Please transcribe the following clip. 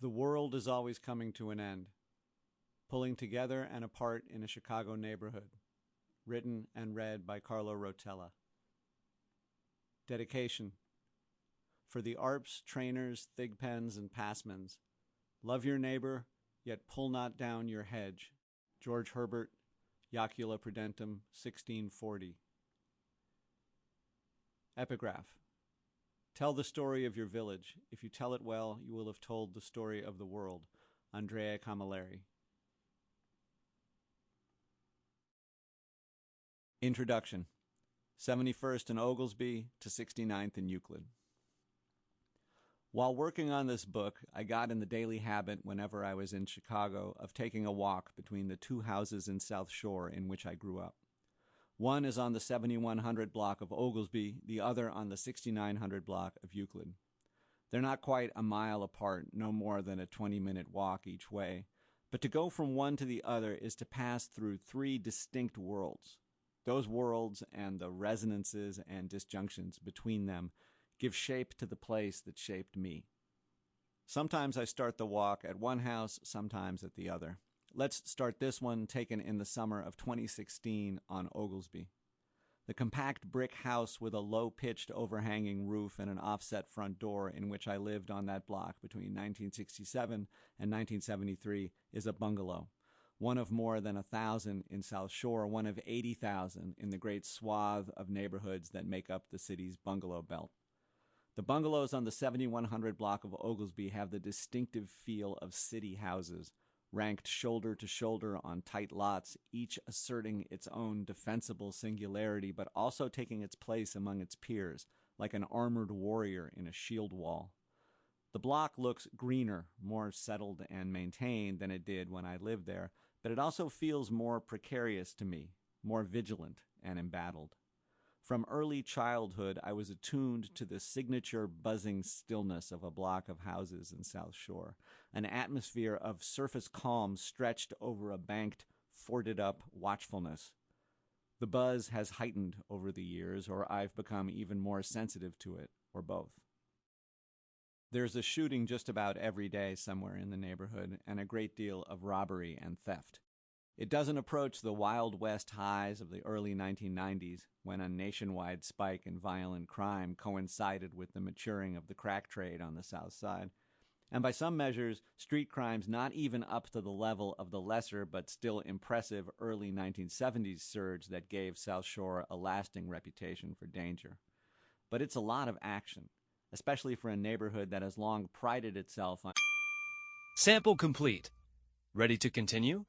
The world is always coming to an end, pulling together and apart in a Chicago neighborhood. Written and read by Carlo Rotella. Dedication. For the ARPs, trainers, thigpens, and passmans. Love your neighbor, yet pull not down your hedge. George Herbert, Jacula Prudentum, 1640. Epigraph. Tell the story of your village. If you tell it well, you will have told the story of the world. Andrea Camilleri. Introduction. 71st in Oglesby to 69th in Euclid. While working on this book, I got in the daily habit whenever I was in Chicago of taking a walk between the two houses in South Shore in which I grew up. One is on the 7100 block of Oglesby, the other on the 6900 block of Euclid. They're not quite a mile apart, no more than a 20-minute walk each way, but to go from one to the other is to pass through three distinct worlds. Those worlds and the resonances and disjunctions between them give shape to the place that shaped me. Sometimes I start the walk at one house, sometimes at the other. Let's start this one taken in the summer of 2016 on Oglesby. The compact brick house with a low-pitched overhanging roof and an offset front door in which I lived on that block between 1967 and 1973 is a bungalow. One of more than 1,000 in South Shore, one of 80,000 in the great swath of neighborhoods that make up the city's bungalow belt. The bungalows on the 7100 block of Oglesby have the distinctive feel of city houses, ranked shoulder to shoulder on tight lots, each asserting its own defensible singularity, but also taking its place among its peers, like an armored warrior in a shield wall. The block looks greener, more settled and maintained than it did when I lived there, but it also feels more precarious to me, more vigilant and embattled. From early childhood, I was attuned to the signature buzzing stillness of a block of houses in South Shore, an atmosphere of surface calm stretched over a banked, forted-up watchfulness. The buzz has heightened over the years, or I've become even more sensitive to it, or both. There's a shooting just about every day somewhere in the neighborhood, and a great deal of robbery and theft. It doesn't approach the Wild West highs of the early 1990s, when a nationwide spike in violent crime coincided with the maturing of the crack trade on the South Side. And by some measures, street crime's not even up to the level of the lesser but still impressive early 1970s surge that gave South Shore a lasting reputation for danger. But it's a lot of action, especially for a neighborhood that has long prided itself on... Sample complete. Ready to continue?